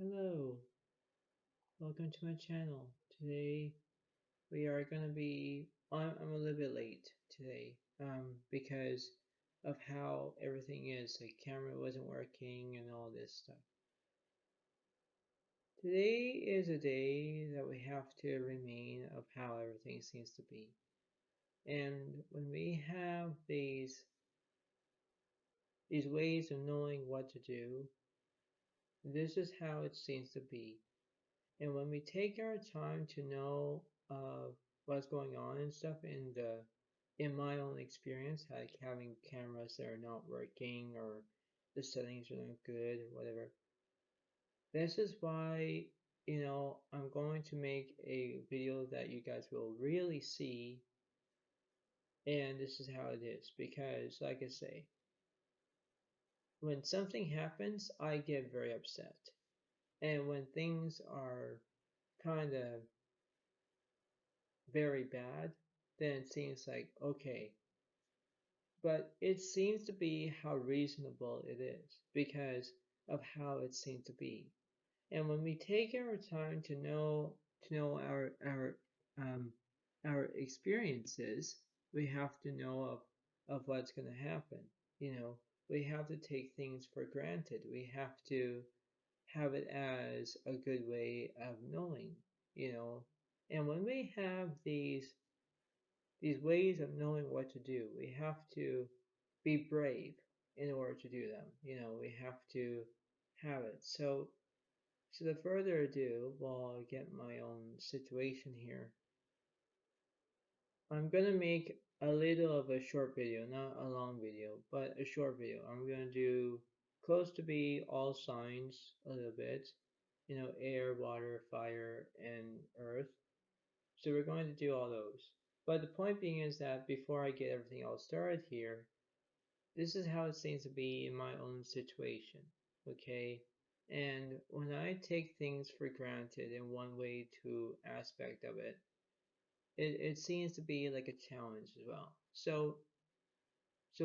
Hello, welcome to my channel. Today we are gonna be. I'm a little bit late today, because of how everything is. The camera wasn't working and all this stuff. Today is a day that we have to remain of how everything seems to be. And when we have these ways of knowing what to do, this is how it seems to be. And when we take our time to know what's going on and stuff in my own experience, like having cameras that are not working or the settings are not good or whatever, this is why, I'm going to make a video that you guys will really see, and this is how it is. Because, like I say, when something happens, I get very upset. And when things are kind of very bad, then it seems like, okay. But it seems to be how reasonable it is because of how it seems to be. And when we take our time to know our experiences, we have to know of what's going to happen. We have to take things for granted. We have to have it as a good way of knowing, you know. And when we have these ways of knowing what to do, we have to be brave in order to do them. We have to have it. So the further ado, while I get my own situation here, I'm gonna make a little of a short video, not a long video, but a short video. I'm gonna do close to be all signs a little bit, air, water, fire, and earth. So we're going to do all those. But the point being is that before I get everything all started here, this is how it seems to be in my own situation, okay? And when I take things for granted in one way to aspect of it, it seems to be like a challenge as well. So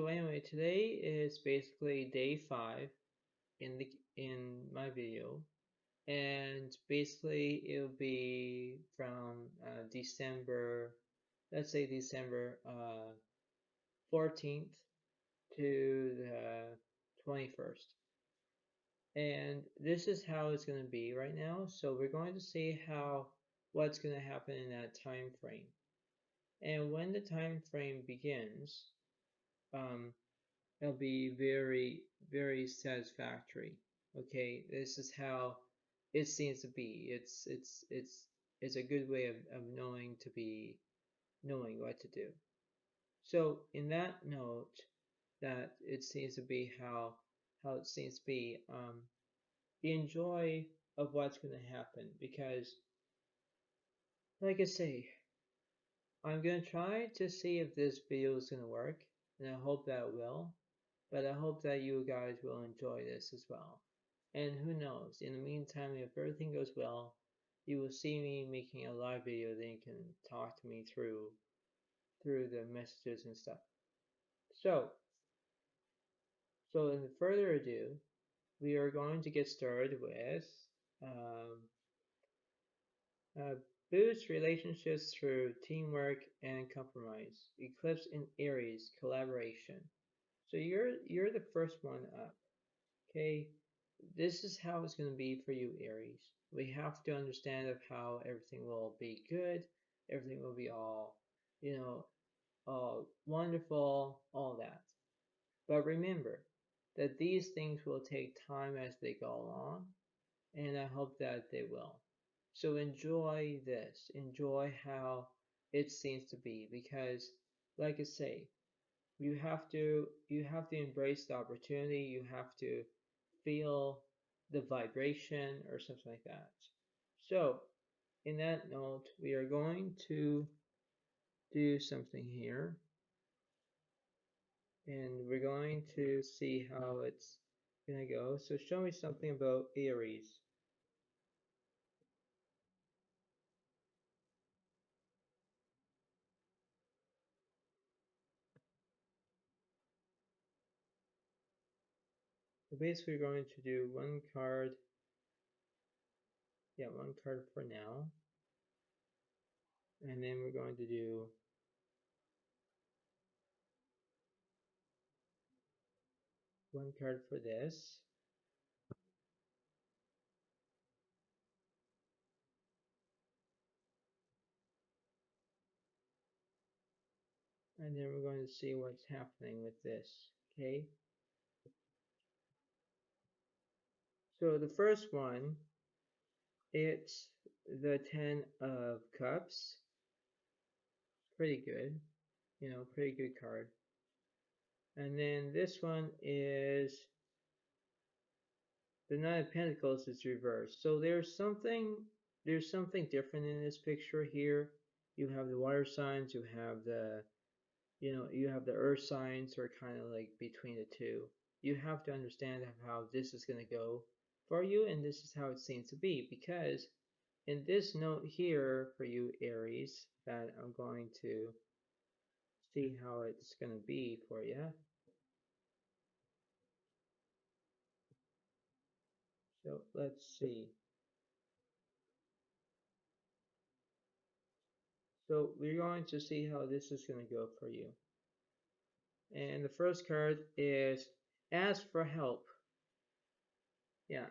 anyway, today is basically day 5 in my video, and basically it'll be from December, let's say December 14th to the 21st. And this is how it's going to be right now. So we're going to see what's going to happen in that time frame. And when the time frame begins, um, it'll be very, very satisfactory. Okay, this is how it seems to be. It's a good way of knowing what to do. So in that note, that it seems to be how it seems to be, the enjoy of what's going to happen, because like I say, I'm going to try to see if this video is going to work, and I hope that it will. But I hope that you guys will enjoy this as well. And who knows, in the meantime, if everything goes well, you will see me making a live video, then you can talk to me through the messages and stuff. So in further ado, we are going to get started with um, uh, boost relationships through teamwork and compromise. Eclipse in Aries, collaboration. So you're the first one up. Okay, this is how it's going to be for you, Aries. We have to understand of how everything will be good, everything will be all wonderful, all that. But remember that these things will take time as they go along, and I hope that they will. So enjoy this. Enjoy how it seems to be, because, like I say, you have to embrace the opportunity. You have to feel the vibration or something like that. So, in that note, we are going to do something here, and we're going to see how it's gonna go. So show me something about Aries. So basically we're going to do one card Yeah, one card for now. And then we're going to do one card for this. And then we're going to see what's happening with this. Okay. So the first one, it's the Ten of Cups. Pretty good. Pretty good card. And then this one is the Nine of Pentacles is reversed. So there's something different in this picture here. You have the water signs, you have the earth signs are kind of like between the two. You have to understand how this is going to go for you, and this is how it seems to be, because in this note here for you, Aries, that I'm going to see how it's going to be for you. So let's see. So we're going to see how this is going to go for you. And the first card is ask for help. Yeah,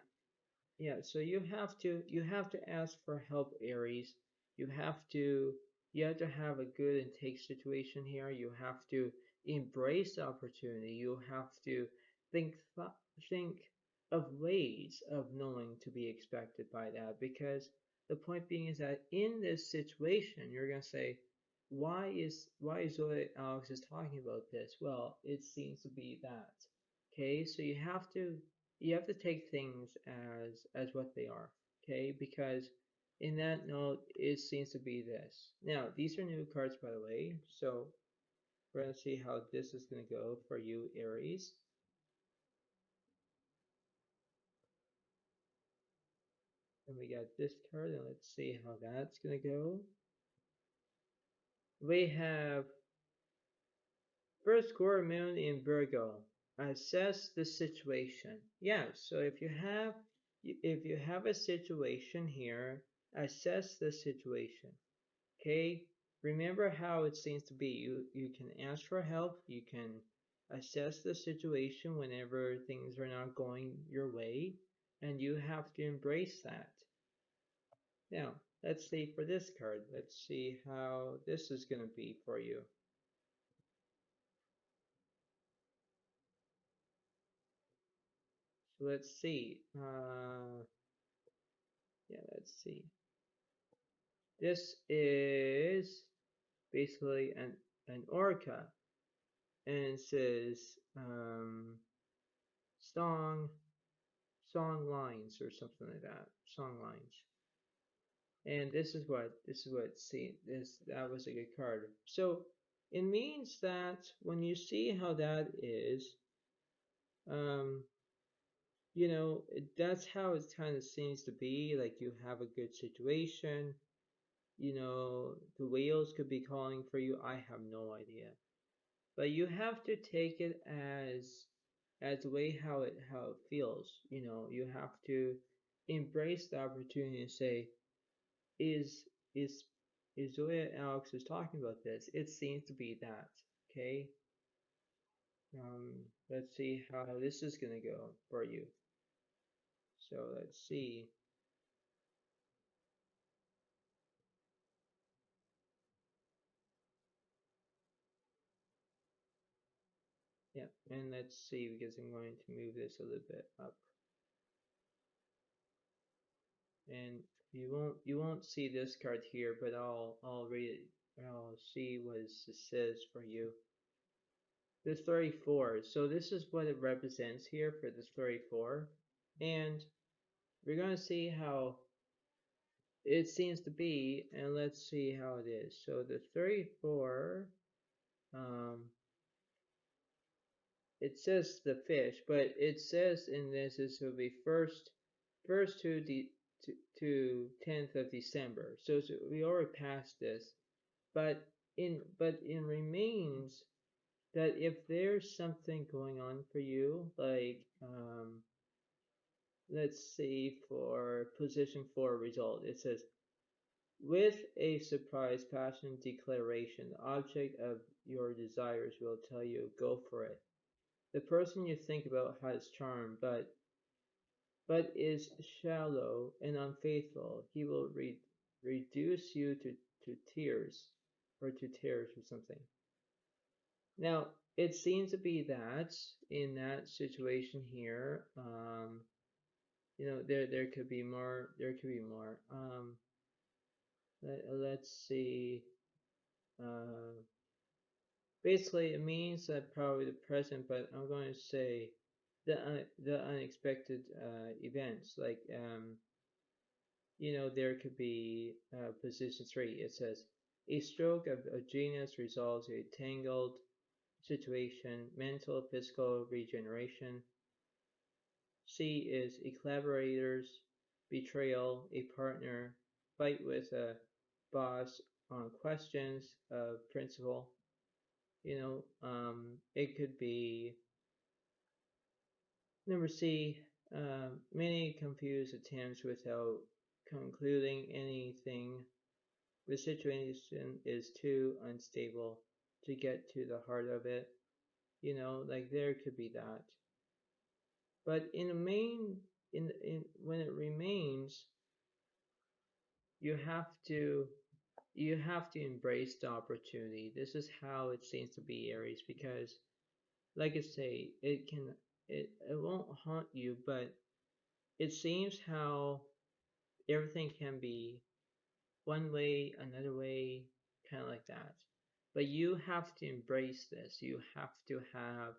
yeah. So you have to ask for help, Aries. You have to you have to have a good and take situation here. You have to embrace the opportunity. You have to think think of ways of knowing to be expected by that, because the point being is that in this situation you're gonna say, why is what Alex is talking about this? Well, it seems to be that. Okay, so you have to take things as what they are. Okay, because in that note it seems to be this. Now these are new cards, by the way, so we're going to see how this is going to go for you, Aries. And we got this card, and let's see how that's going to go. We have first square moon in Virgo. Assess the situation. Yeah, so if you have a situation here, assess the situation. Okay, remember how it seems to be. You can ask for help. You can assess the situation whenever things are not going your way, and you have to embrace that. Now, let's see for this card. Let's see how this is going to be for you. So let's see. Yeah, let's see. This is basically an orca, and it says song song lines or something like that. Song lines. And this is what see this that was a good card. So it means that when you see how that is, um, that's how it kind of seems to be. Like you have a good situation. The whales could be calling for you. I have no idea, but you have to take it as the way how it feels. You have to embrace the opportunity and say, is is is the way Alex is talking about this. It seems to be that. Okay. Let's see how this is gonna go for you. So let's see. Yeah, and let's see, because I'm going to move this a little bit up. And you won't see this card here, but I'll read it. I'll see what it says for you. The 34. So this is what it represents here for this 34. And we're going to see how it seems to be, and let's see how it is. So the 34, um, it says the fish, but it says in this it will be first to 10th of December. So we already passed this, but in remains that if there's something going on for you, like let's see for position 4 result. It says, with a surprise passion declaration, the object of your desires will tell you, go for it. The person you think about has charm, but is shallow and unfaithful. He will reduce you to tears to tears or something. Now, it seems to be that in that situation here, there could be more. There could be more. Let's see. Uh, Basically, it means that probably the present, but I'm going to say the unexpected events. Like there could be position 3. It says a stroke of a genius resolves a tangled situation, mental, physical regeneration. C is a collaborator's betrayal, a partner, fight with a boss on questions of principle. It could be number C, many confused attempts without concluding anything. The situation is too unstable to get to the heart of it. Like there could be that. But in the main, in when it remains, you have to you have to embrace the opportunity. This is how it seems to be, Aries, because like I say, it won't haunt you, but it seems how everything can be one way, another way, kind of like that. But you have to embrace this. You have to have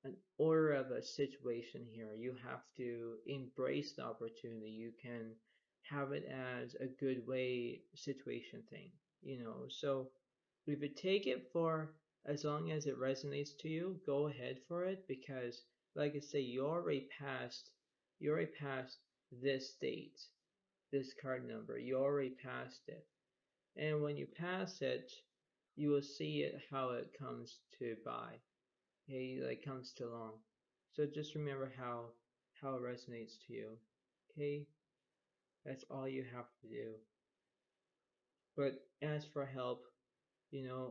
an order of a situation here. You have to embrace the opportunity. You can have it as a good way situation thing. So if you take it for as long as it resonates to you, go ahead for it because like I say, you already passed this date, this card number. You already passed it. And when you pass it, you will see it how it comes to by. Okay, like comes to along. So just remember how it resonates to you. Okay, that's all you have to do. But ask for help,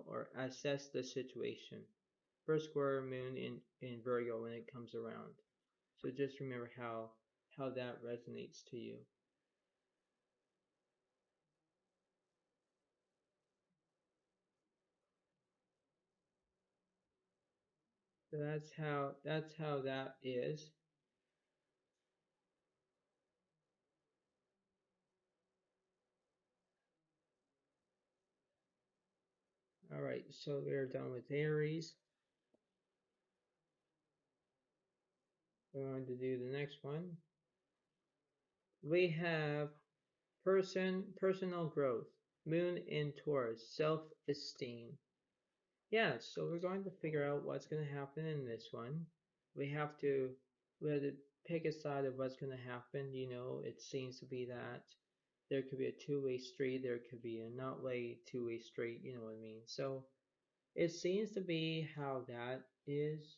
or assess the situation. First square moon in Virgo when it comes around. So just remember how that resonates to you. So that's how that is. All right, so we're done with Aries. We're going to do the next one. We have personal growth, moon in Taurus, self-esteem. Yeah, so we're going to figure out what's going to happen in this one. We have to we have to pick a side of what's going to happen. It seems to be that there could be a two-way street, there could be a not way two-way street, you know what I mean? So it seems to be how that is,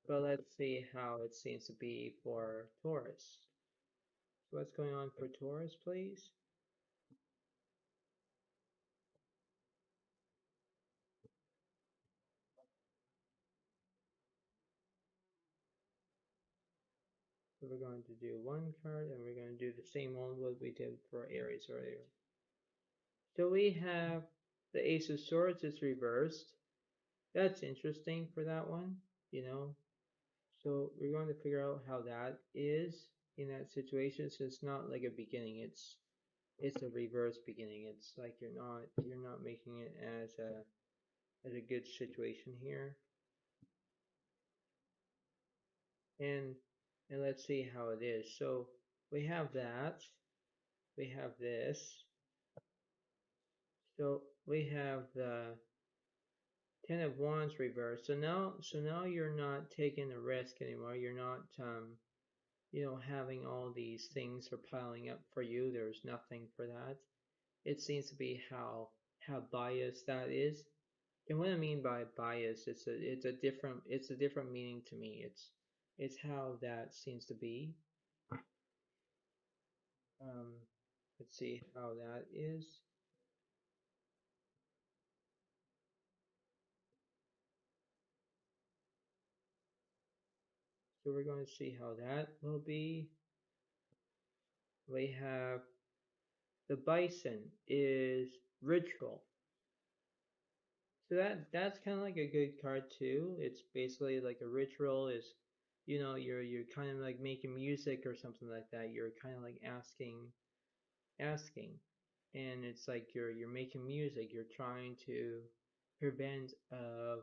but let's see how it seems to be for Taurus. So what's going on for Taurus, please? So we're going to do one card and we're going to do the same one what we did for Aries earlier. So we have the Ace of Swords is reversed. That's interesting for that one, you know. So we're going to figure out how that is in that situation. So it's not like a beginning, it's a reverse beginning. It's like you're not making it as a good situation here. And and let's see how it is. So we have that. We have this. So we have the Ten of Wands reversed. So now you're not taking a risk anymore. You're not, having all these things are piling up for you. There's nothing for that. It seems to be how biased that is. And what I mean by bias, it's a different meaning to me. It's how that seems to be. Um, let's see how that is. So we're going to see how that will be. We have the bison is ritual. So that's kind of like a good card too. It's basically like a ritual is, you're kind of like making music or something like that. You're kind of like asking, and it's like you're making music. You're trying to prevent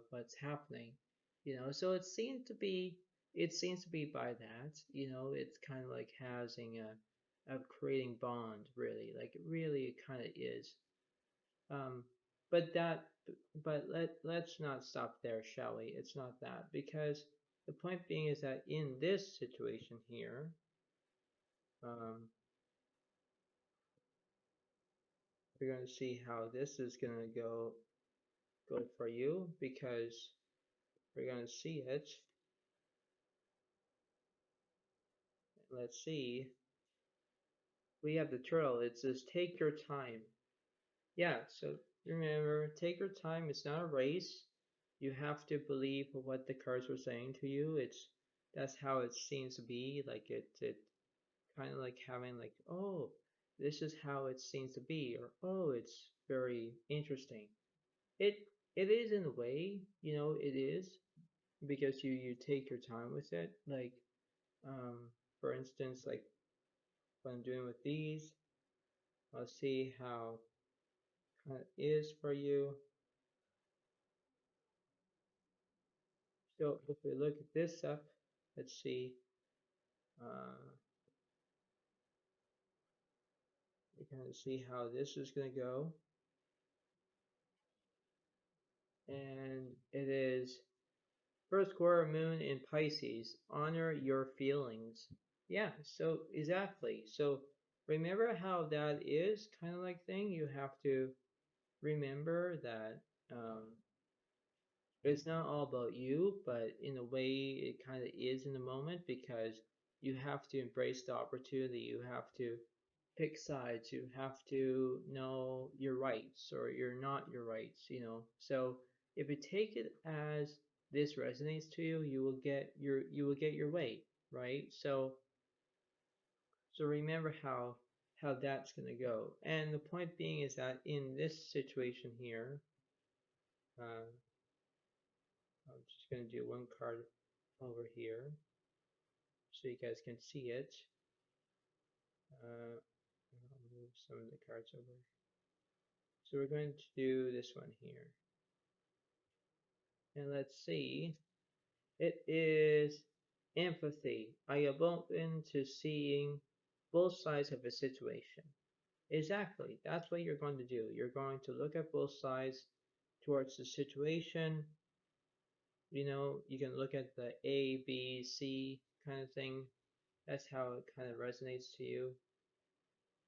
what's happening, So it seems to be by that, it's kind of like having a creating bond, really, like really it kind of is. Um, but that, but let's not stop there, shall we? It's not that, because the point being is that in this situation here, um, we're going to see how this is going to go for you, because we're going to see it. Let's see. We have the turtle. It says take your time. Yeah, so remember, take your time. It's not a race. You have to believe what the cards were saying to you. That's how it seems to be. Like it kind of like having like, oh, this is how it seems to be, or oh, it's very interesting. It it is in a way, it is, because you take your time with it. Like, for instance, like what I'm doing with these, I'll see how it is for you. So if we look at this up, let's see. Uh, we kind of see how this is going to go, and it is first quarter moon in Pisces. Honor your feelings. Yeah, so exactly. So remember how that is kind of like thing. You have to remember that it's not all about you, but in a way it kind of is in the moment, because you have to embrace the opportunity. You have to pick sides. You have to know your rights or you're not your rights. So if you take it as this resonates to you, you will get your way, right? So remember how that's going to go. And the point being is that in this situation here, uh, I'm just going to do one card over here so you guys can see it. I'll move some of the cards over. So we're going to do this one here. And let's see. It is empathy. I am open to seeing both sides of a situation. Exactly. That's what you're going to do. You're going to look at both sides towards the situation. You can look at the A, B, C kind of thing. That's how it kind of resonates to you.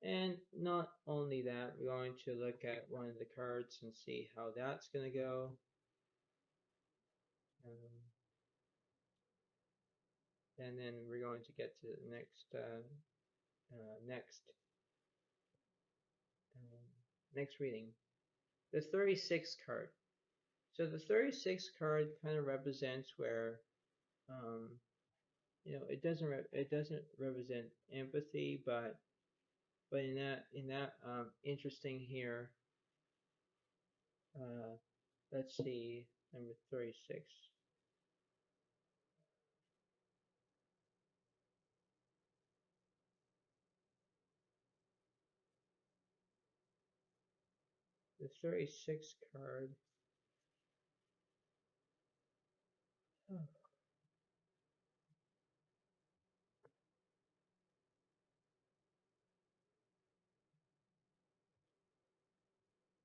And not only that, we're going to look at one of the cards and see how that's going to go. Um, and then we're going to get to the next reading. The 36 card. So the 36 card kind of represents where, um, it doesn't represent empathy, but in that interesting here, uh, let's see, number 36. The 36 card. Oh,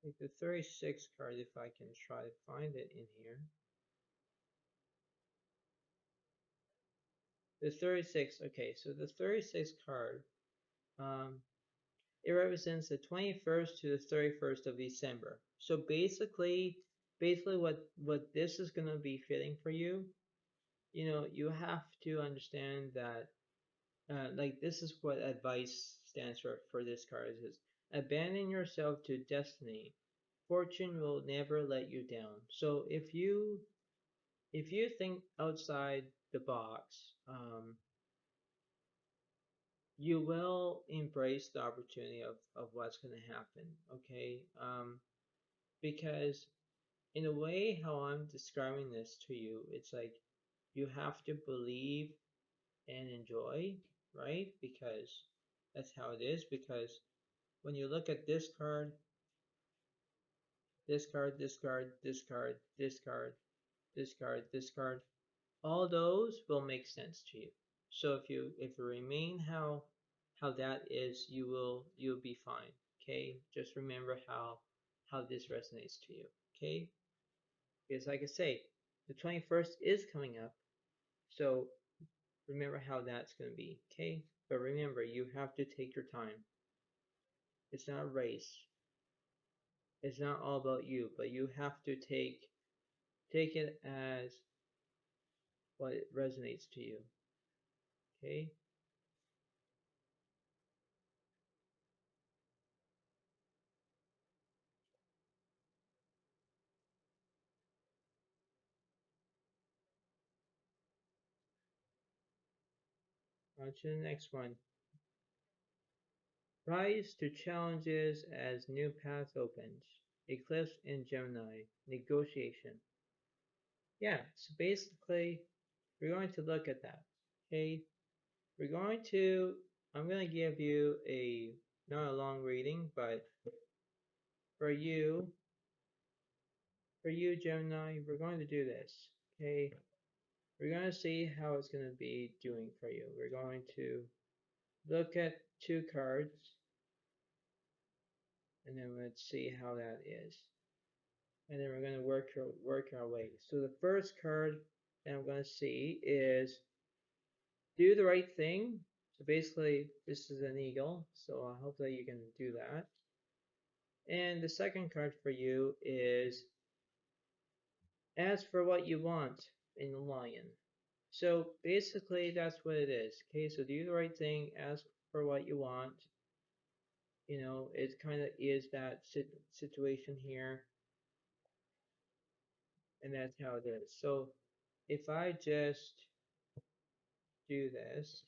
like the 36 card, if I can try to find it in here. The 36, okay, so the 36 card, um, it represents the 21st to the 31st of December. So basically what this is going to be fitting for you, you have to understand that, like this is what advice stands for this card is abandon yourself to destiny. Fortune will never let you down. So if you think outside the box, you will embrace the opportunity of what's going to happen. Okay, because in a way, how I'm describing this to you, it's like you have to believe and enjoy, right? Because that's how it is. Because when you look at this card, this card, this card, this card, this card, this card, this card, all those will make sense to you. So if you remain how that is, you'll be fine. Okay? Just remember how this resonates to you. Okay? Because like I say, the 21st is coming up. So remember how that's going to be. Okay? But remember, you have to take your time. It's not a race. It's not all about you, but you have to take it as what it resonates to you. Okay? On to the next one. Rise to challenges as new path opens. Eclipse in Gemini. Negotiation. Yeah, so basically, we're going to look at that. Okay, we're going to, I'm going to give you not a long reading, but for you, Gemini, we're going to do this. Okay, we're going to see how it's going to be doing for you. We're going to look at two cards, and then let's see how that is. And then we're going to work our way. So the first card that I'm going to see is do the right thing. So basically, this is an eagle, so I hope that you can do that. And the second card for you is ask for what you want in the lion. So basically, that's what it is. Okay, so do the right thing, ask for what you want. It kind of is that situation here, and that's how it is. So if I just do this,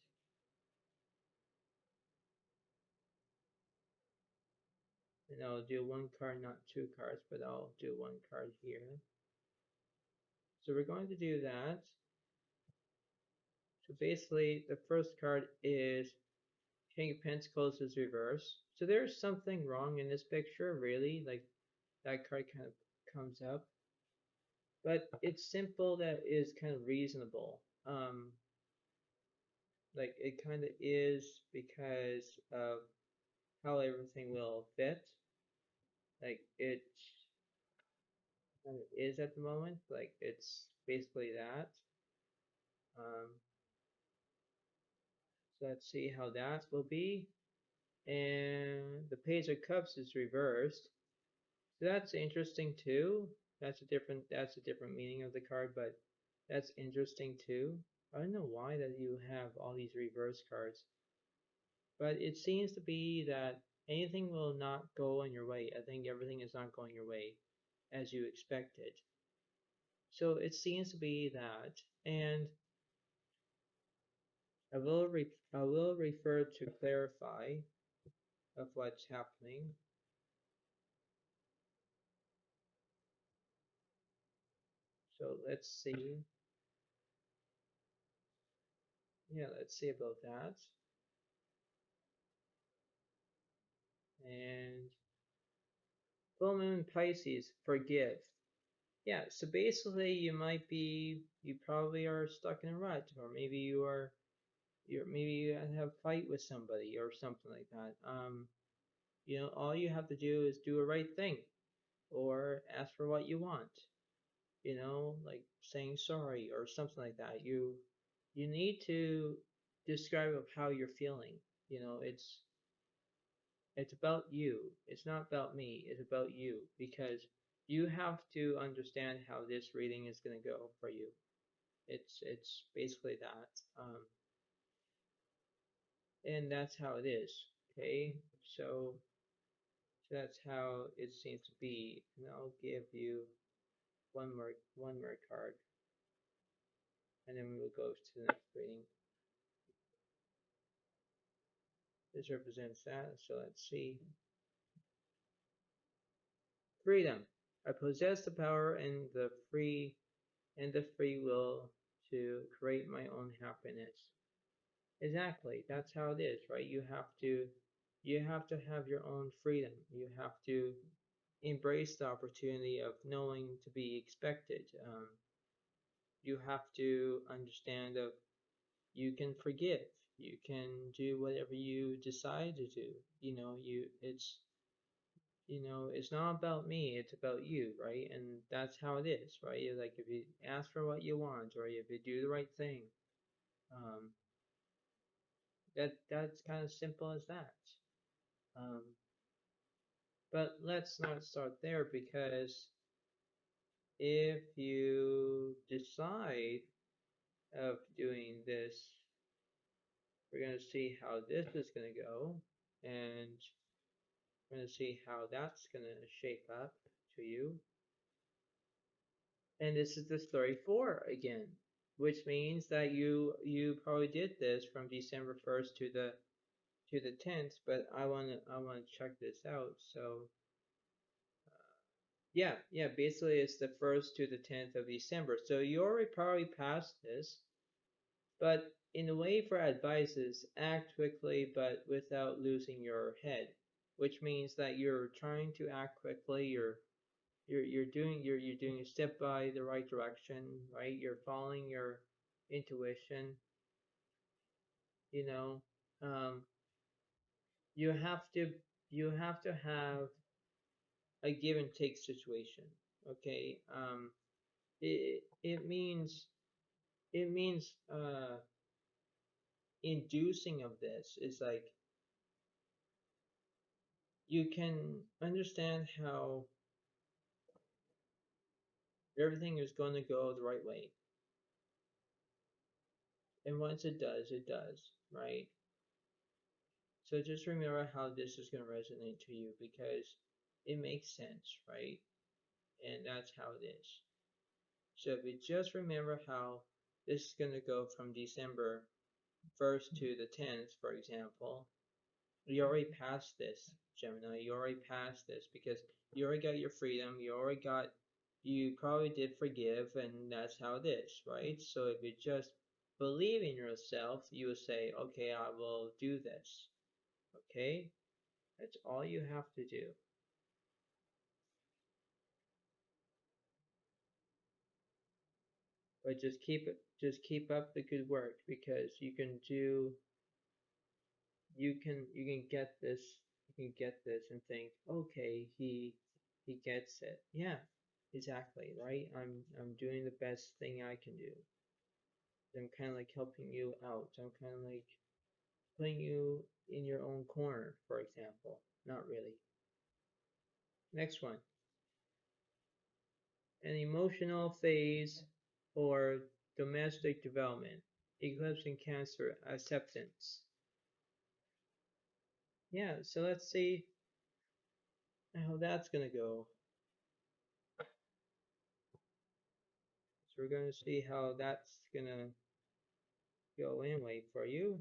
and I'll do one card, not two cards, but I'll do one card here. So we're going to do that. So basically, the first card is King of Pentacles is reversed. So there's something wrong in this picture, really. Like that card kind of comes up. But it's simple that is kind of reasonable. Like it kind of is because of how everything will fit. Like it kind of is at the moment. Like it's basically that. Um, so let's see how that will be. And the Page of Cups is reversed. So that's interesting too. That's a different meaning of the card, but that's interesting too. I don't know why that you have all these reverse cards, but it seems to be that anything will not go on your way. I think everything is not going your way as you expected. So it seems to be that, and I will refer to clarify of what's happening. So let's see. Yeah, let's see about that. And full moon Pisces, forgive. Yeah, so basically you probably are stuck in a rut, or maybe maybe you have a fight with somebody or something like that. All you have to do is do a right thing or ask for what you want. Like saying sorry or something like that. You need to describe of how you're feeling. It's about you. It's not about me. It's about you because you have to understand how this reading is going to go for you. It's basically that, and that's how it is. Okay, so that's how it seems to be. And I'll give you one more card, and then we'll go to the next reading. This represents that. So let's see. Freedom. I possess the power and the free will to create my own happiness. Exactly. That's how it is, right? You have to have your own freedom. You have to embrace the opportunity of knowing to be expected. You have to understand that you can forgive. You can do whatever you decide to do. It's not about me, it's about you, right? And that's how it is, right? Like if you ask for what you want or if you do the right thing, um, that's kind of simple as that. Um, but let's not start there because if you decide of doing this, we're going to see how this is going to go, and we're going to see how that's going to shape up to you. And this is the story 4 again, which means that you probably did this from December 1st to the 10th, but I want to check this out. So yeah, basically it's the 1st to the 10th of December. So you already probably passed this, but in a way for advice is act quickly but without losing your head, which means that you're trying to act quickly, you're doing a step by the right direction, right? You're following your intuition, you know. Um, you have to you have to have a give and take situation, okay? It means inducing of this is like you can understand how everything is going to go the right way, and once it does, right? So just remember how this is going to resonate to you because it makes sense, right? And that's how it is. So if you just remember how this is going to go from December 1st to the 10th, for example, you already passed this, Gemini. You already passed this because you already got your freedom. You probably did forgive, and that's how it is, right? So if you just believe in yourself, you will say, okay, I will do this. Okay? That's all you have to do. But just keep up the good work because you can get this, and think, okay, he gets it. Yeah, exactly, right? I'm doing the best thing I can do. I'm kind of like helping you out. I'm kind of like putting you in your own corner, for example. Not really. Next one. An emotional phase or domestic development. Eclipse in Cancer, acceptance. Yeah, so let's see how that's going to go. So we're going to see how that's going to go anyway for you.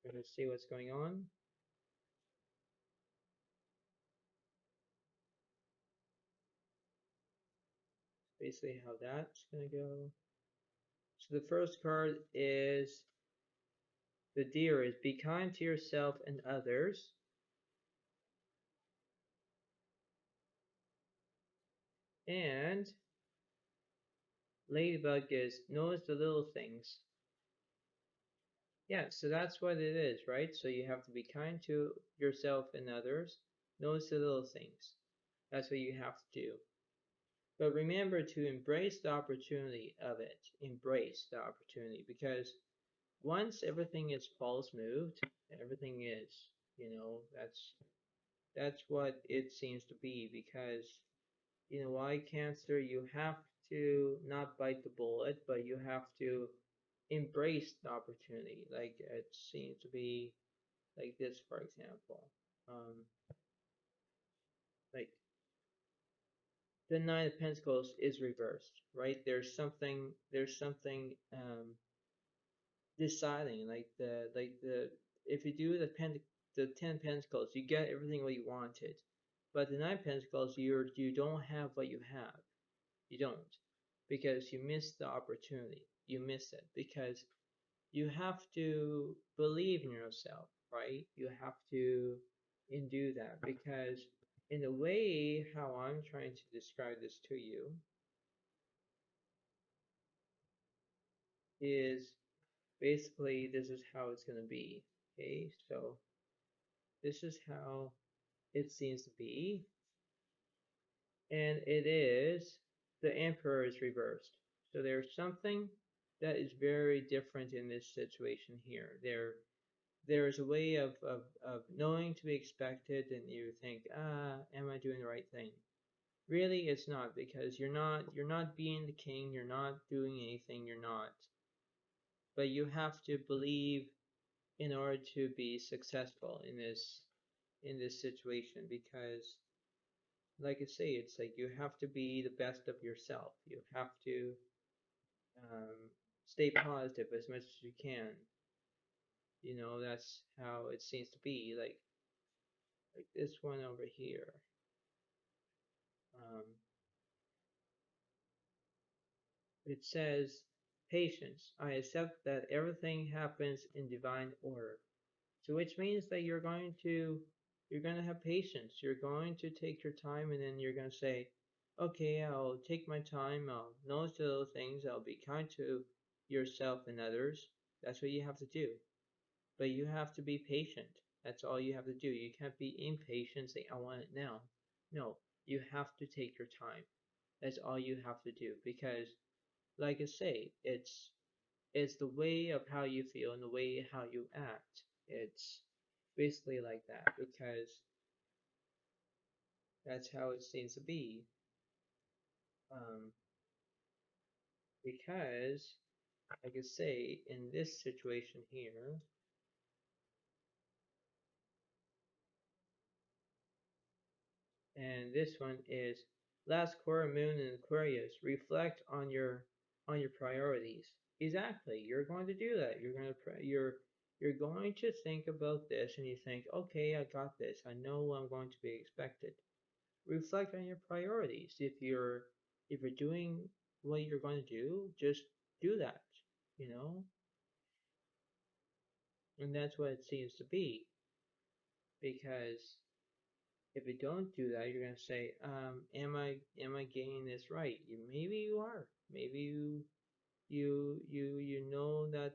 We're going to see what's going on. Basically how that's going to go. So the first card is the Deer is be kind to yourself and others. And Ladybug is notice the little things. Yeah, so that's what it is, right? So you have to be kind to yourself and others. Notice the little things. That's what you have to do. But remember to embrace the opportunity of it. Embrace the opportunity because once everything is false moved, everything is, that's what it seems to be because why Cancer, you have to not bite the bullet, but you have to embrace the opportunity. Like it seems to be like this, for example. Um, like the Nine of Pentacles is reversed, right? There's something deciding, like the if you do the Ten Pentacles, you get everything what you wanted, but the Nine Pentacles, you don't have what you have. You don't, because you miss the opportunity. You miss it because you have to believe in yourself, right? You have to do that because in a way, how I'm trying to describe this to you is basically this is how it's going to be. Okay, so this is how it seems to be, and it is the Emperor is reversed. So there's something that is very different in this situation here. There's a way of knowing to be expected, and you think, am I doing the right thing? Really, it's not, because you're not being the king, you're not doing anything, you're not. But you have to believe in order to be successful in this situation, because like I say, it's like you have to be the best of yourself. You have to um, stay positive as much as you can. That's how it seems to be. Like this one over here. Um, it says, patience. I accept that everything happens in divine order. So which means that you're going to have patience. You're going to take your time, and then you're going to say, okay, I'll take my time. I'll notice the little things. I'll be kind to yourself and others. That's what you have to do. But you have to be patient. That's all you have to do. You can't be impatient, say, I want it now. No, you have to take your time. That's all you have to do. Because, like I say, it's the way of how you feel and the way how you act. It's basically like that, because that's how it seems to be. Um, because, like I say, in this situation here, and this one is last quarter moon in Aquarius. Reflect on your priorities. Exactly, you're going to do that. You're going to think about this, and you think, okay, I got this. I know what I'm going to be expected. Reflect on your priorities. If you're doing what you're going to do, just do that, you know? And that's what it seems to be. Because if you don't do that, you're gonna say, am I getting this right? Maybe you are. Maybe you know that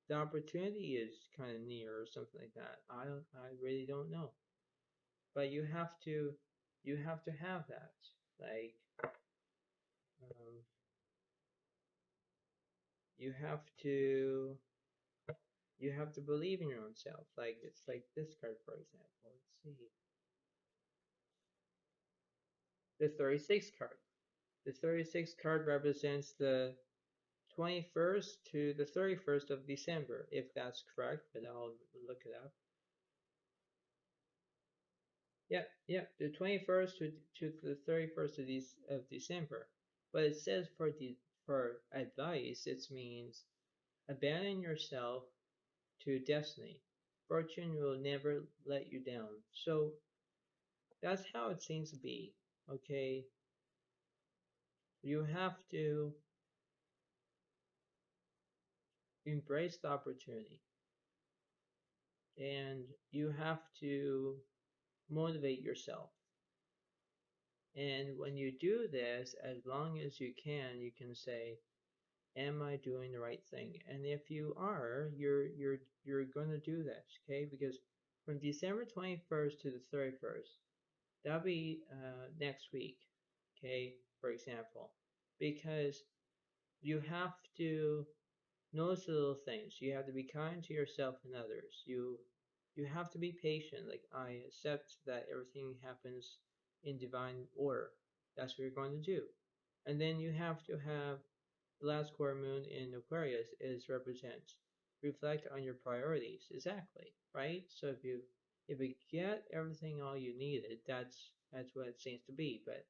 the opportunity is kind of near or something like that. I really don't know. But you have to have that. Like, um, you have to you have to believe in your own self. Like, it's like this card, for example. Let's see. The 36 card. The 36 card represents the 21st to the 31st of December, if that's correct, but I'll look it up. Yep, yep, the 21st to the 31st of December. But it says for advice, it means abandon yourself to destiny. Fortune will never let you down. So that's how it seems to be. Okay, you have to embrace the opportunity, and you have to motivate yourself. And when you do this, as long as you can say, am I doing the right thing? And if you are, you're going to do this, okay? Because from December 21st to the 31st, that'll be next week, okay? For example, because you have to notice the little things. You have to be kind to yourself and others. You have to be patient. Like, I accept that everything happens in divine order. That's what you're going to do. And then you have to have the last quarter moon in Aquarius is represents reflect on your priorities. Exactly, right? So if you get everything all you needed, that's what it seems to be. But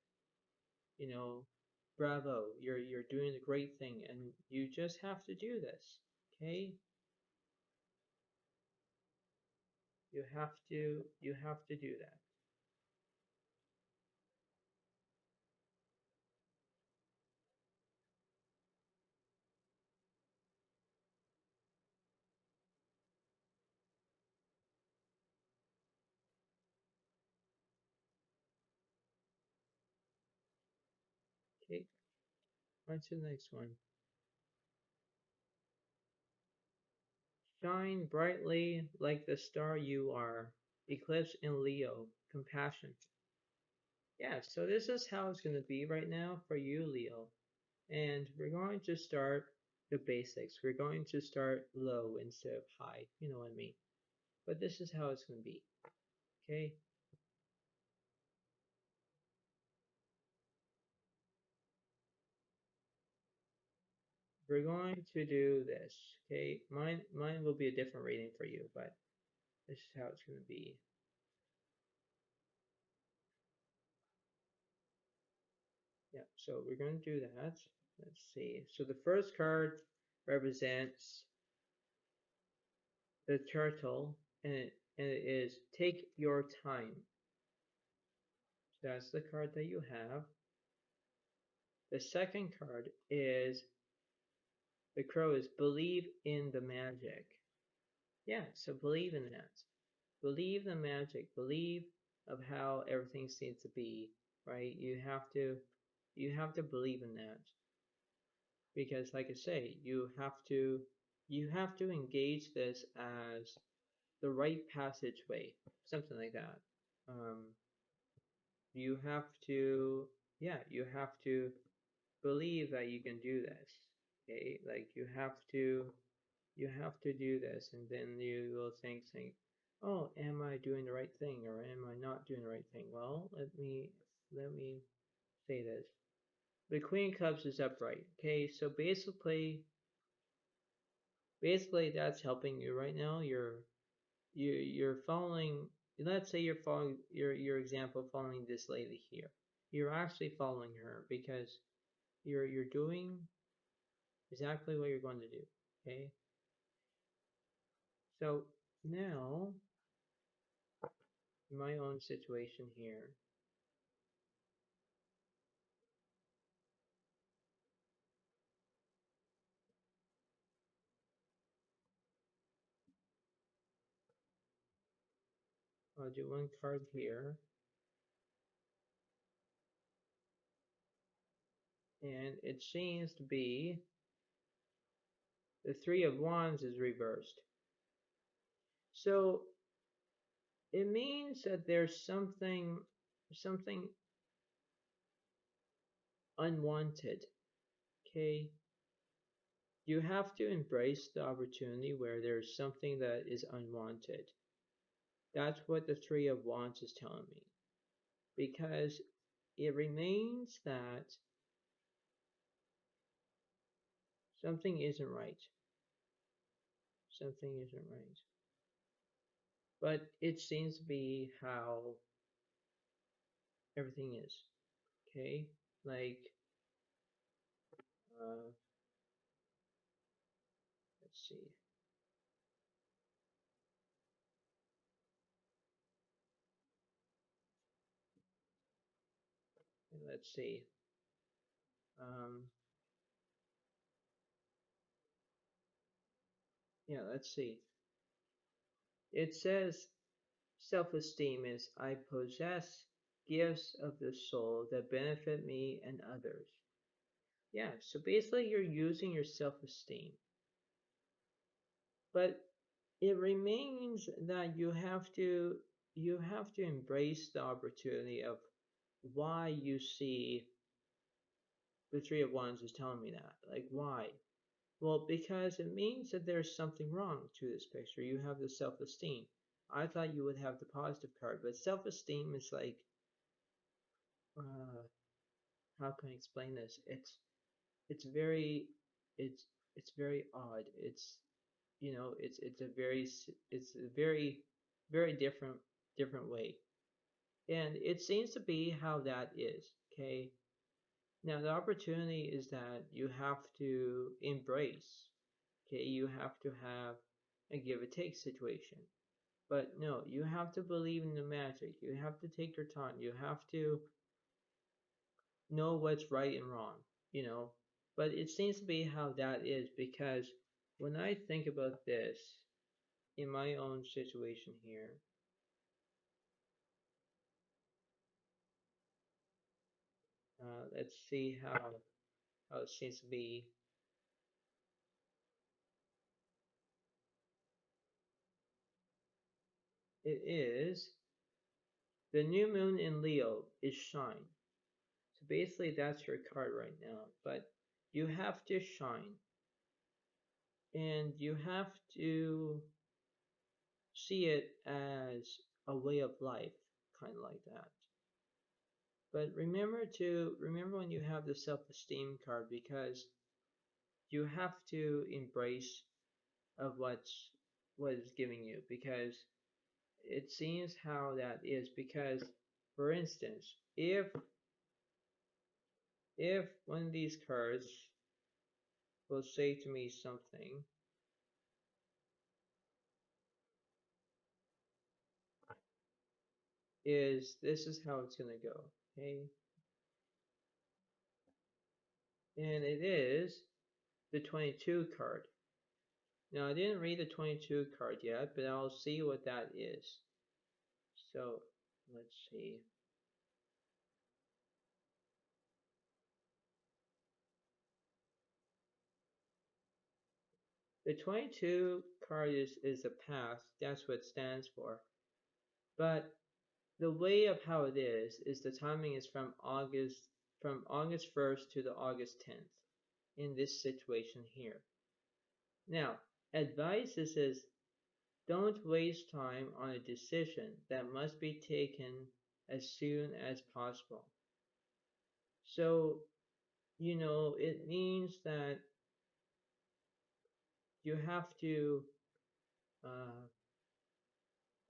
you know, bravo, you're doing a great thing, and you just have to do this. Okay, you have to do that. Okay, on to the next one. Shine brightly like the star you are. Eclipse in Leo. Compassion. Yeah, so this is how it's going to be right now for you, Leo. And we're going to start the basics. We're going to start low instead of high. You know what I mean? But this is how it's going to be. Okay? We're going to do this. Okay? Mine will be a different reading for you, but this is how it's going to be. Yeah, so we're going to do that. Let's see. So the first card represents the turtle, and it is take your time. So that's the card that you have. The second card is the crow is believe in the magic. Yeah, so believe in that. Believe the magic. Believe of how everything seems to be, right? You have to believe in that because, like I say, you have to engage this as the right passageway, something like that. Um, you have to, yeah, you have to believe that you can do this. Okay, like you have to do this, and then you will think, oh, am I doing the right thing or am I not doing the right thing? Well, let me say this. The Queen of Cups is upright. Okay, so basically that's helping you right now. You're following. Let's say you're following your example, following this lady here. You're actually following her because you're doing exactly what you're going to do. Okay, so now in my own situation here, I'll do one card here, and it seems to be the Three of Wands is reversed. So it means that there's something unwanted. Okay, you have to embrace the opportunity where there's something that is unwanted. That's what the Three of Wands is telling me. Because it remains that something isn't right. Something isn't right. But it seems to be how everything is. Okay? Like, uh, let's see. Let's see. Um, yeah, let's see. It says self esteem is I possess gifts of the soul that benefit me and others. Yeah, so basically you're using your self esteem. But it remains that you have to embrace the opportunity of why you see the Three of Wands is telling me that. Like why? Well, because it means that there's something wrong to this picture. You have the self-esteem. I thought you would have the positive card, but self-esteem is like, uh, how can I explain this? It's very, it's it's very odd. it's a it's a very different way, and it seems to be how that is. Okay, now the opportunity is that you have to embrace. Okay, you have to have a give and take situation. But no, you have to believe in the magic. You have to take your time. You have to know what's right and wrong, you know. But it seems to be how that is because when I think about this in my own situation here, let's see how it seems to be. It is the new moon in Leo is shine. So basically, that's your card right now. But you have to shine, and you have to see it as a way of life, kind of like that. But remember when you have the self-esteem card because you have to embrace of what is giving you because it seems how that is because for instance, if one of these cards will say to me something is this is how it's gonna go. Okay. And it is the 22 card. Now I didn't read the 22 card yet, but I'll see what that is. So let's see. The 22 card is the path, that's what it stands for. But the way of how it is the timing is from August 1st to the August 10th in this situation here. Now, advice is don't waste time on a decision that must be taken as soon as possible. So, it means that you have to uh,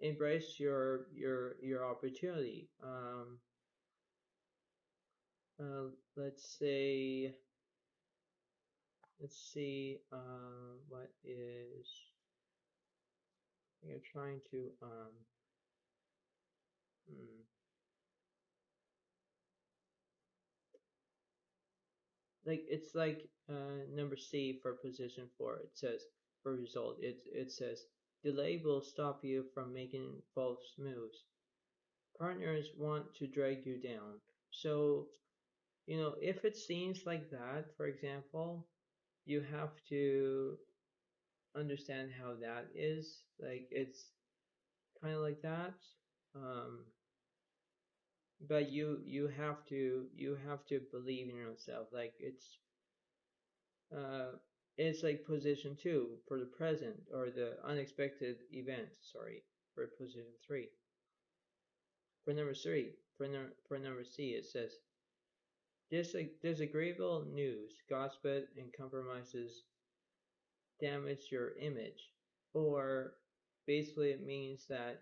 embrace your opportunity. Let's say, let's see, what is, you're trying to, hmm, like, it's like, number C for position 4. It says, for result, it says, delay will stop you from making false moves. Partners want to drag you down. So, if it seems like that, for example, you have to understand how that is. Like, it's kind of like that. Um, but you have to believe in yourself. Like uh, it's like position 2 for the present or the unexpected event. Sorry, for position 3. For number 3, for number C, it says disagreeable news, gossip, and compromises damage your image. Or basically, it means that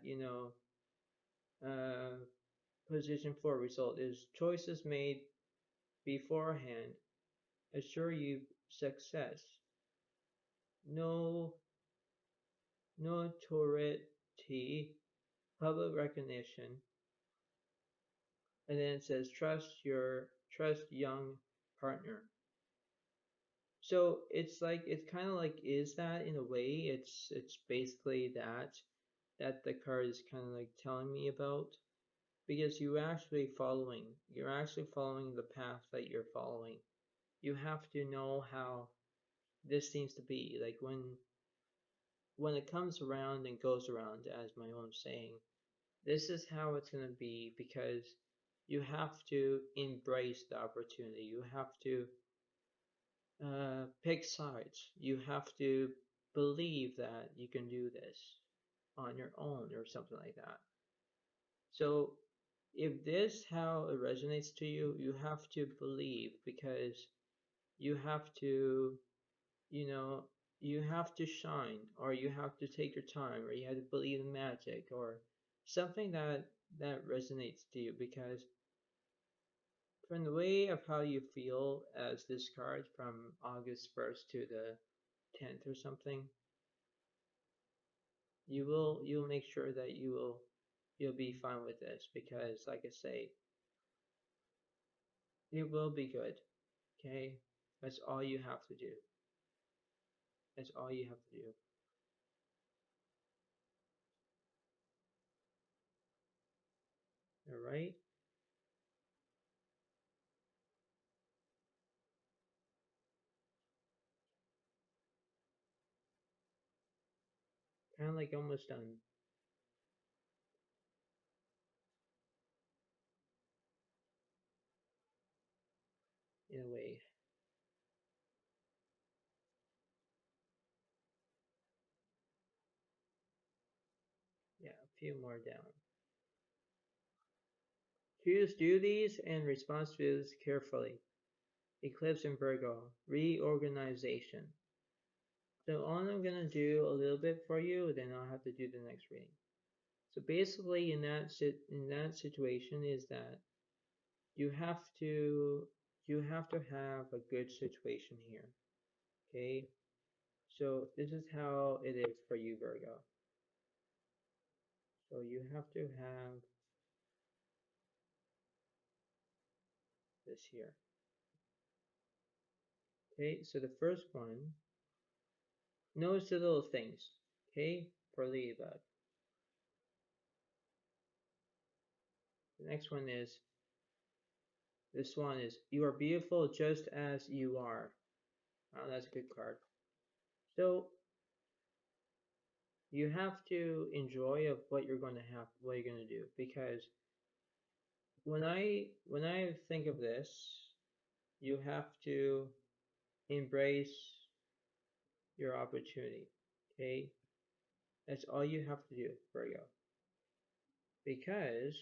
uh, position 4 result is choices made beforehand assure you success. No notoriety, public recognition, and then it says trust young partner. So it's kind of like is that in a way it's basically that the card is kind of like telling me about because you're actually following the path that you're following. You have to know how this seems to be like when it comes around and goes around, as my own saying, this is how it's going to be because you have to embrace the opportunity. You have to pick sides. You have to believe that you can do this on your own or something like that. So if this how it resonates to you, you have to believe because you have to, you know, you have to shine, or you have to take your time, or you have to believe in magic, or something that resonates to you. Because from the way of how you feel as this card from August 1st to the 10th or something, you'll make sure that you'll be fine with this, because like I say, it will be good. Okay, that's all you have to do. That's all you have to do. All right. Kind of like almost done in a way. Yeah, a few more down. Choose duties and responsibilities carefully. Eclipse and Virgo. Reorganization. So all I'm gonna do a little bit for you, then I'll have to do the next reading. So basically, in that situation is that you have to you have to have a good situation here. Okay. So this is how it is for you, Virgo. So you have to have this here. Okay. So the first one, notice the little things. Okay. For Ladybug. The next one is, this one is, you are beautiful just as you are. Oh, that's a good card. So you have to enjoy of what you're going to have, what you're going to do, because when I think of this, you have to embrace your opportunity. Okay, that's all you have to do, Virgo. Because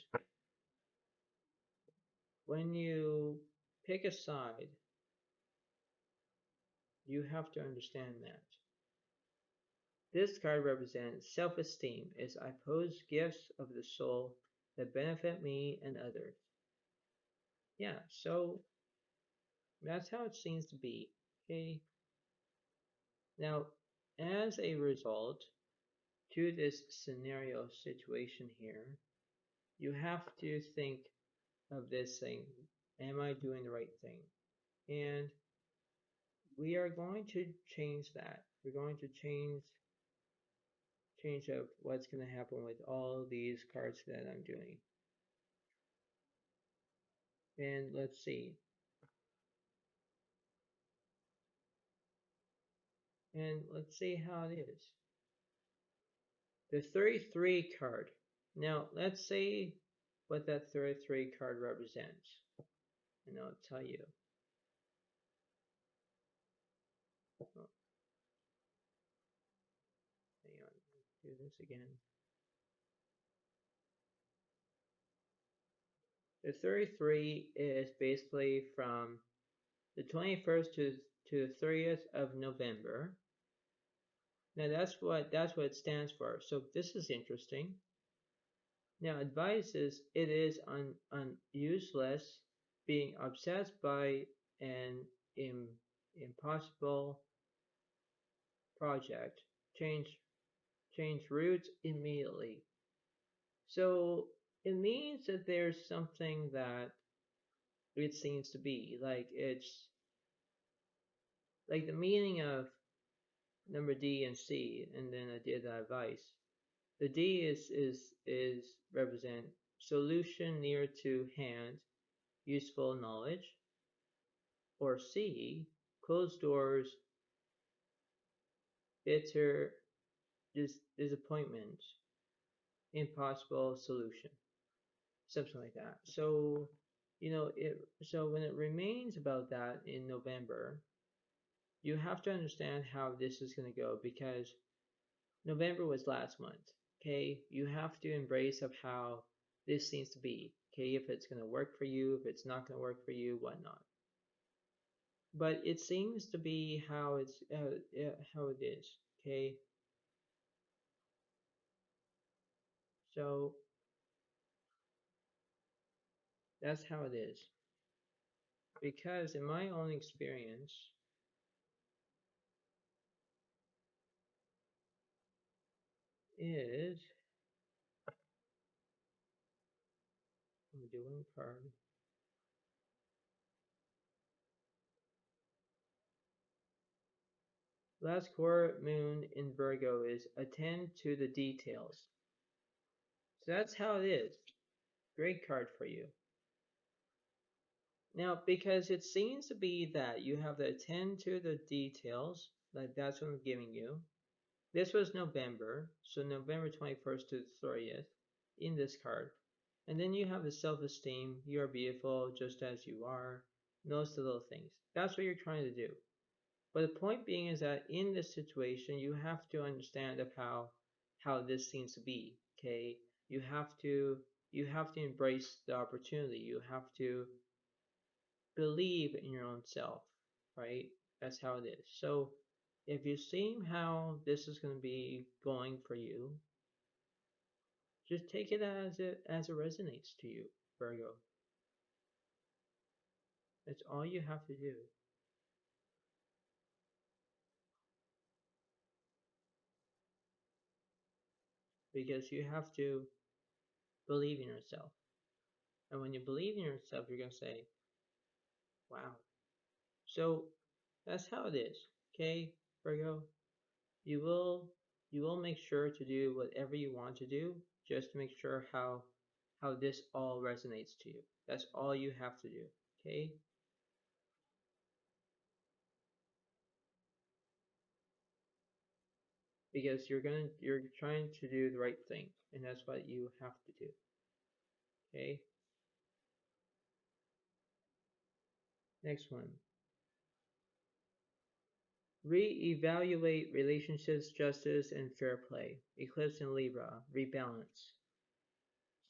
when you pick a side, you have to understand that this card represents self-esteem as I pose gifts of the soul that benefit me and others. Yeah, so that's how it seems to be. Okay. Now, as a result to this scenario situation here, you have to think of this thing. Am I doing the right thing? And we are going to change that. We're going to change up what's going to happen with all these cards that I'm doing. And let's see. And let's see how it is. The 33 card. Now, let's see what that 33 card represents. And I'll tell you. Oh, hang on. Do this again. The 33 is basically from the 21st to the 30th of November. Now that's what it stands for. So this is interesting. Now advice is, it is useless being obsessed by an impossible project. Change routes immediately. So it means that there's something that it seems to be like, it's like the meaning of number D and C, and then I did the advice. The D is represent solution near to hand, useful knowledge, or C, closed doors, bitter disappointment, impossible solution, something like that. So so when it remains about that in November, you have to understand how this is going to go, because November was last month. Okay, you have to embrace of how this seems to be. Okay, if it's going to work for you, if it's not going to work for you, whatnot. but it seems to be how it is. Okay, so that's how it is. Because in my own experience, is I'm doing card. Last quarter moon in Virgo is attend to the details. So that's how it is. Great card for you. Now, because it seems to be that you have to attend to the details, like that's what I'm giving you. This was November, so November 21st to the 30th in this card. And then you have the self-esteem, you're beautiful just as you are, those little things. That's what you're trying to do. But the point being is that in this situation, you have to understand of how this seems to be. Okay, you have to you have to embrace the opportunity. You have to believe in your own self, right? That's how it is. So if you see how this is going to be going for you, just take it as it resonates to you, Virgo. That's all you have to do because you have to believe in yourself. And when you believe in yourself, you're going to say, wow. So that's how it is. Okay, Virgo? You will you will make sure to do whatever you want to do just to make sure how this all resonates to you. That's all you have to do. Okay? Because you're trying to do the right thing, and that's what you have to do. Okay? Next one. Re-evaluate relationships, justice, and fair play. Eclipse in Libra. Rebalance.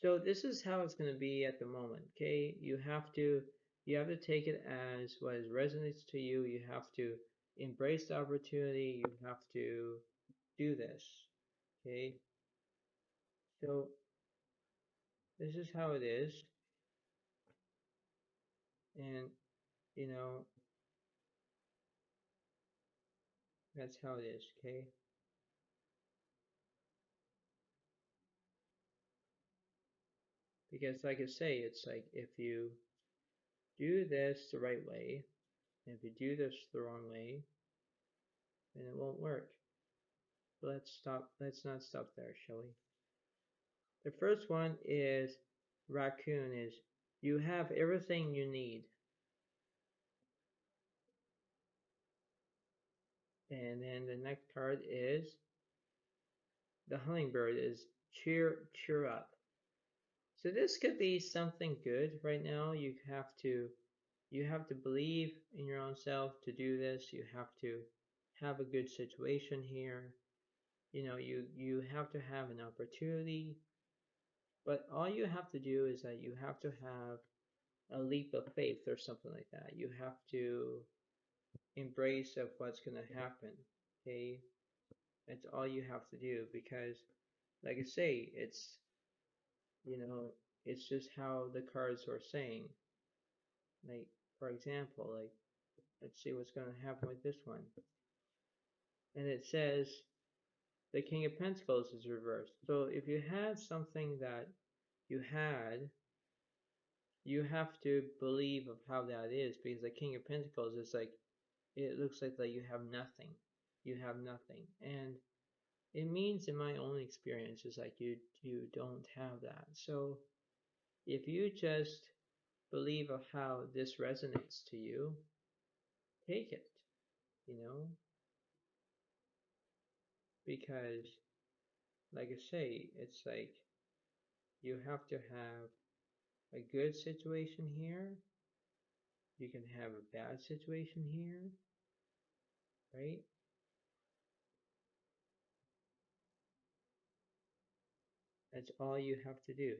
So this is how it's going to be at the moment. Okay? You have to take it as what resonates to you. You have to embrace the opportunity. You have to do this. Okay? So this is how it is. And you know, that's how it is. Okay? Because like I say, it's like if you do this the right way, and if you do this the wrong way, then it won't work. But let's not stop there, shall we? The first one is raccoon is you have everything you need. And then the next card is the hummingbird is cheer up. So this could be something good right now. You have to believe in your own self to do this. You have to have a good situation here. You have to have an opportunity, but all you have to do is that you have to have a leap of faith or something like that. You have to embrace of what's going to happen. Okay, that's all you have to do because, like I say, you know it's just how the cards are saying. Like for example, like let's see what's going to happen with this one, and it says the King of Pentacles is reversed. So if you had something that you had, you have to believe of how that is because the King of Pentacles is like it looks like that you have nothing. You have nothing, and it means in my own experience is like you don't have that. So if you just believe of how this resonates to you, take it, you know, because like I say, it's like you have to have a good situation here. You can have a bad situation here, right? That's all you have to do.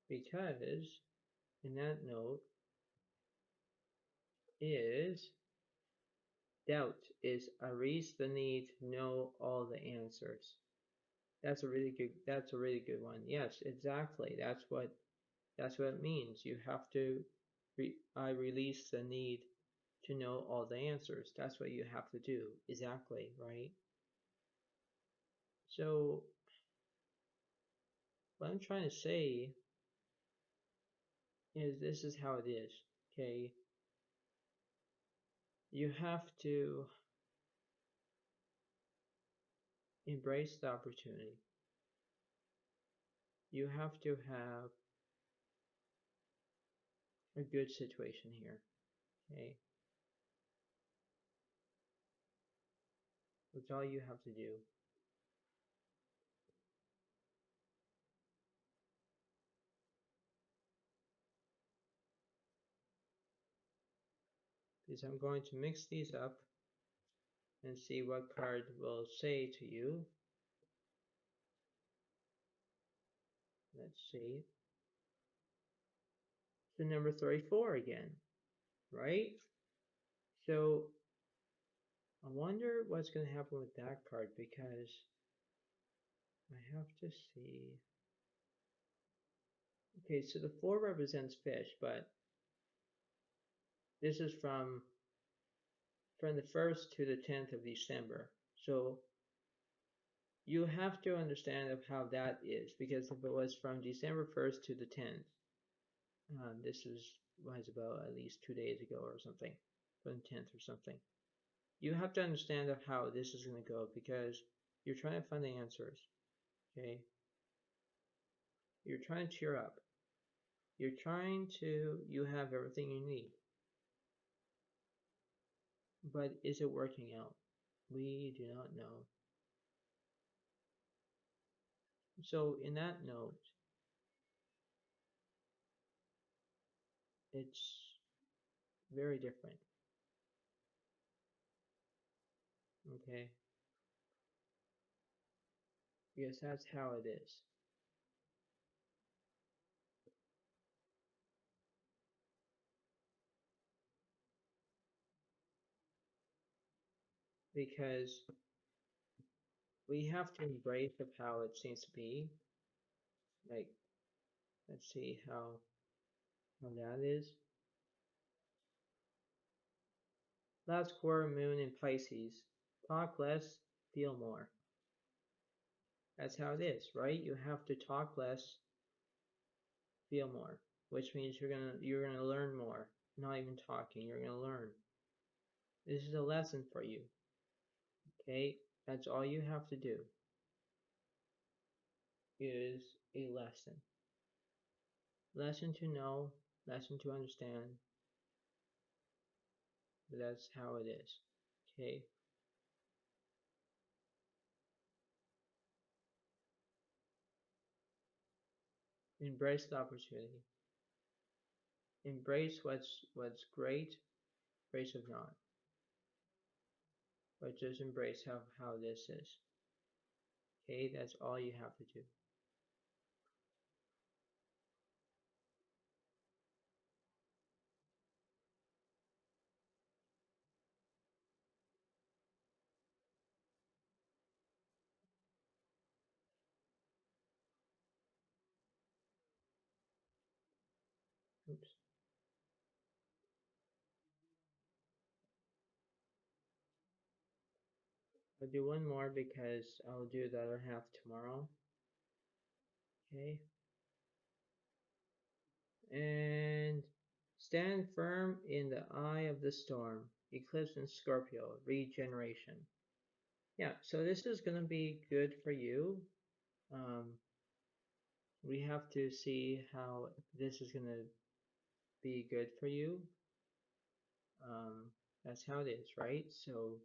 Because in that note, is doubt. Is Aries the need to know all the answers? That's a really good one. Yes, exactly. That's what it means. You have to I release the need to know all the answers. That's what you have to do. Exactly, right? So what I'm trying to say is this is how it is. Okay? You have to embrace the opportunity. You have to have a good situation here. Okay? That's all you have to do. Because I'm going to mix these up and see what card will say to you. Let's see. The number 34 again, right? So I wonder what's going to happen with that card because I have to see. Okay, so the 4 represents fish, but this is from the 1st to the 10th of December. So you have to understand of how that is because if it was from December 1st to the 10th, this was about at least 2 days ago or something, from the 10th or something. You have to understand of how this is going to go because you're trying to find the answers. Okay, you're trying to cheer up. You have everything you need. But is it working out? We do not know. So in that note, it's very different. Okay, because that's how it is. Because we have to embrace of how it seems to be. Like, let's see how that is. Last quarter moon in Pisces. Talk less, feel more. That's how it is, right? You have to talk less, feel more, which means you're gonna learn more. Not even talking, you're gonna learn. This is a lesson for you. Okay? That's all you have to do is a lesson. Lesson to know, lesson to understand. But that's how it is. Okay? Embrace the opportunity. Embrace what's great, embrace of not. But just embrace how this is. Okay, that's all you have to do. Oops. I'll do one more because I'll do the other half tomorrow. Okay. And stand firm in the eye of the storm. Eclipse in Scorpio. Regeneration. Yeah, so this is going to be good for you. Um, we have to see how this is going to be good for you. That's how it is, right? So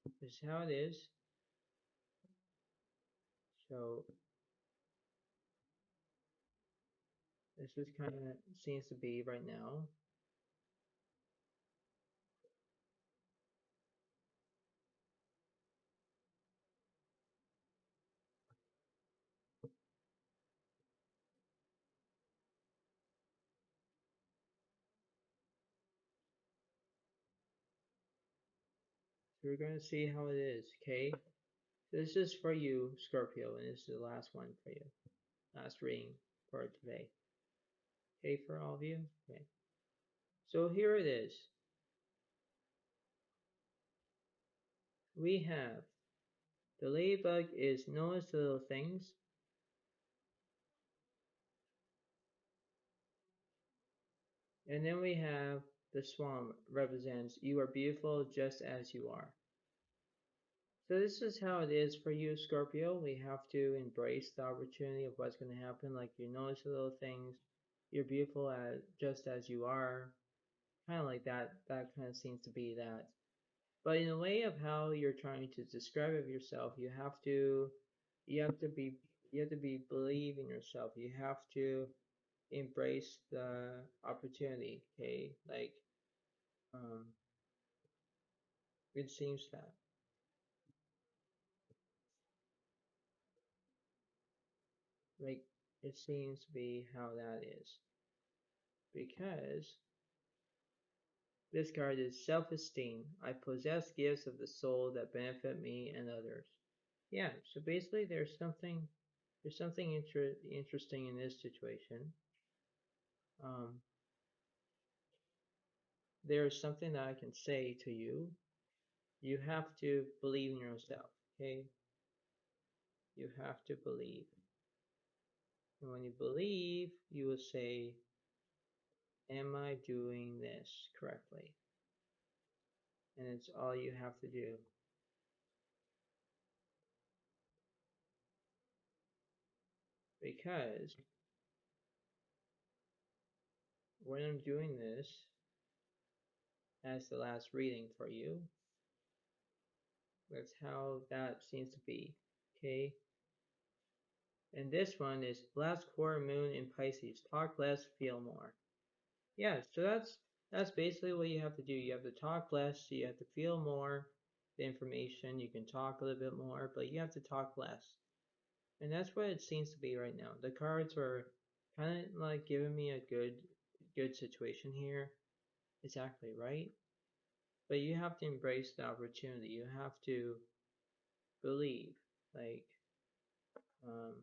this is how it is. So this is kind of seems to be right now. We're going to see how it is, okay? This is for you, Scorpio, and this is the last one for you. Last reading for today. Okay, for all of you? Okay. So here it is. We have the ladybug is notice the little things. And then we have the swan represents you are beautiful just as you are. So this is how it is for you, Scorpio. We have to embrace the opportunity of what's going to happen. Like you notice the little things. You're beautiful as just as you are. Kind of like that. That kind of seems to be that. But in a way of how you're trying to describe of yourself, you have to be, you have to be believe in yourself. You have to embrace the opportunity. Okay, like um, it seems that like it seems to be how that is because this card is self-esteem. I possess gifts of the soul that benefit me and others. Yeah, so basically there's something interesting in this situation. Um, there's something that I can say to you. You have to believe in yourself, okay? You have to believe. And when you believe, you will say, am I doing this correctly? And it's all you have to do. Because when I'm doing this as the last reading for you, that's how that seems to be. Okay? And this one is last quarter moon in Pisces. Talk less, feel more. Yeah, so that's basically what you have to do. You have to talk less, you have to feel more the information. You can talk a little bit more, but you have to talk less. And that's what it seems to be right now. The cards are kind of like giving me a good situation here. Exactly, right? But you have to embrace the opportunity. You have to believe. Like, um,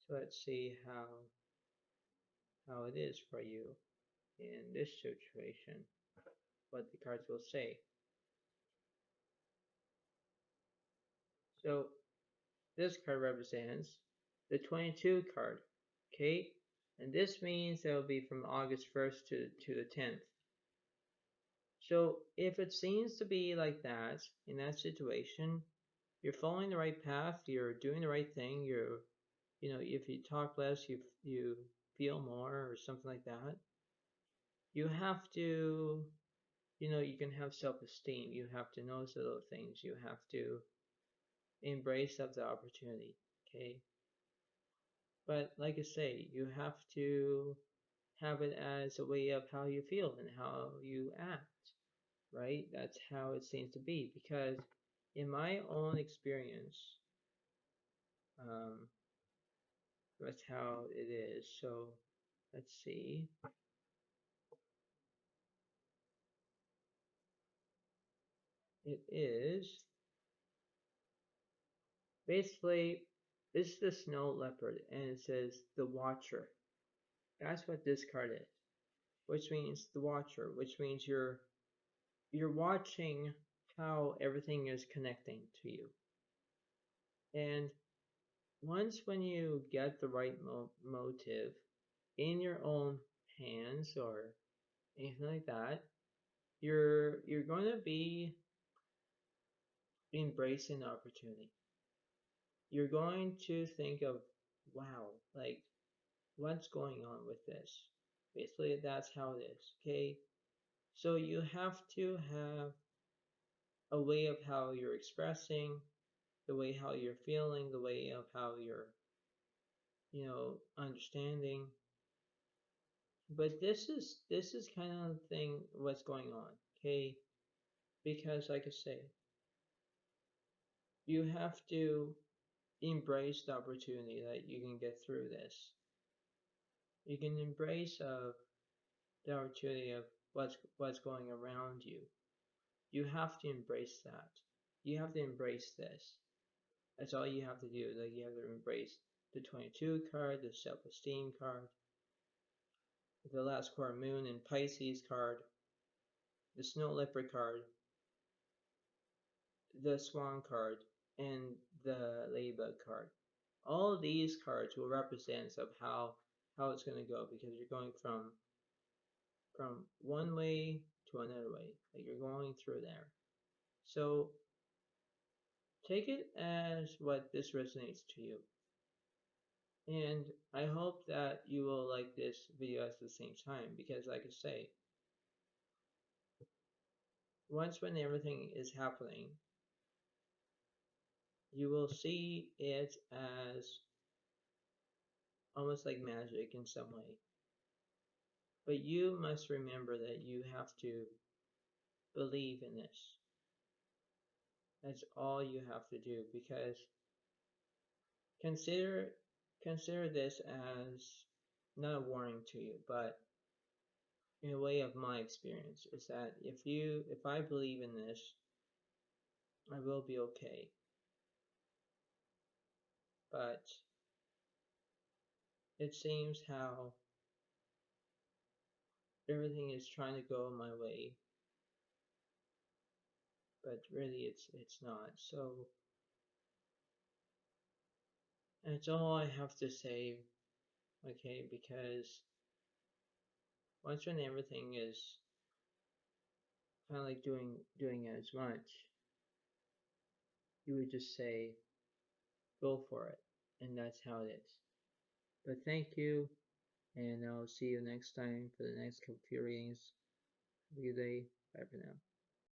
so let's see how it is for you in this situation. What the cards will say. So this card represents the 22 card. Okay, and this means that will be from August 1st to the 10th. So if it seems to be like that in that situation, you're following the right path, you're doing the right thing, if you talk less, you feel more or something like that. You have to, you can have self-esteem. You have to notice the little things. You have to embrace of the opportunity. Okay. But like I say, you have to have it as a way of how you feel and how you act, right? That's how it seems to be. Because in my own experience, um, that's how it is. So let's see. It is basically this is the snow leopard, and it says the watcher. That's what this card is, which means the watcher, which means you're watching how everything is connecting to you. And once when you get the right motive in your own hands or anything like that, you're going to be embracing the opportunity. You're going to think of, wow, like what's going on with this? Basically, that's how it is. Okay, so you have to have a way of how you're expressing, the way how you're feeling, the way of how you're, understanding. But this is kind of the thing what's going on, okay? Because like I say, you have to embrace the opportunity that you can get through this. You can embrace the opportunity of what's going around you. You have to embrace that. You have to embrace this. That's all you have to do. Like you have to embrace the 22 card, the self-esteem card, the last quarter moon in Pisces card, the snow leopard card, the swan card, and the ladybug card. All these cards will represent of how it's going to go because you're going from one way to another way. Like you're going through there. So take it as what this resonates to you. And I hope that you will like this video at the same time because like I say, once when everything is happening, you will see it as almost like magic in some way. But you must remember that you have to believe in this. That's all you have to do because consider consider this as not a warning to you, but in a way of my experience is that if I believe in this, I will be okay. But it seems how everything is trying to go my way, but really it's not. So that's all I have to say, okay, because once when everything is kind of like doing as much, you would just say go for it, and that's how it is. But thank you, and I'll see you next time for the next couple of readings. Have a good day. Bye for now.